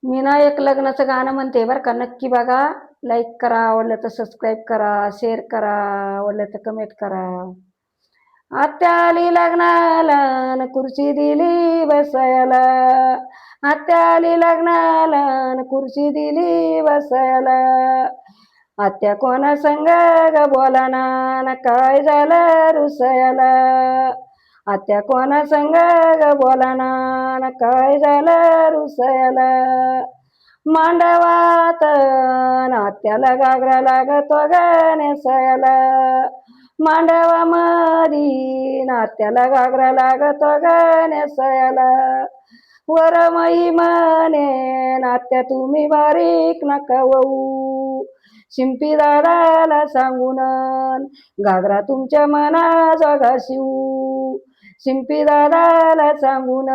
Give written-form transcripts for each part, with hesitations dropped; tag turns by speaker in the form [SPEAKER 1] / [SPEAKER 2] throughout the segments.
[SPEAKER 1] मी ना एक लग्नाचं गाणं म्हणते बरं का, नक्की बघा. लाईक करा, आवडलं तर सबस्क्राईब करा, शेअर करा, आवडलं तर कमेंट करा. आत्या आली लग्नाला न खुर्ची दिली बसायला. आत्या आली लग्नाला न खुर्ची दिली बसायला. आत्या कोणा संग ग बोलाना न काय झालं रुसयाला. आत्या कोणा संग ग बोलाना न काय झालं रुसयाला. मांडवात नात्याला घागरा लागतो ग नेसायला. मांडवा मधी नात्याला घागरा लागतो ग नेसायला. वरमई म्हणे नात्या तुम्ही बारीक नका वऊ. शिंपी दादाला सांगून घागरा तुमच्या मनाजोगा शिवू. शिंपी दादाला सांगून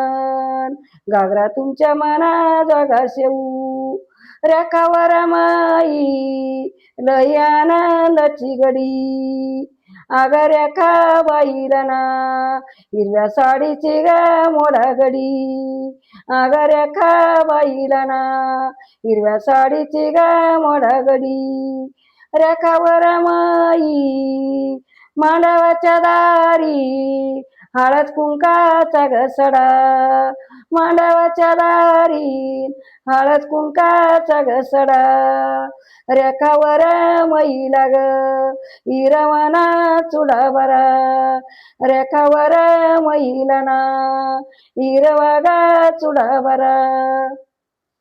[SPEAKER 1] घागरा तुमच्या मनाजोगा शिवू. रेखावर माई लई आनंदाची घडी. अग रेखा बाईला ना हिरव्या साडीची ग मोडागडी. अग रेखा बाईला ना हिरव्या साडीची ग मोडागडी. रेखावर माई मांडवाच्या दारी हळद कुंकाचा घसडा. मांडवाच्या दारी हळद कुंकाचा घसडा. रेखावर मैला ग हिरवना चुडा बरा. रेखावर मैला ना हिरवा ग चुडा बरा.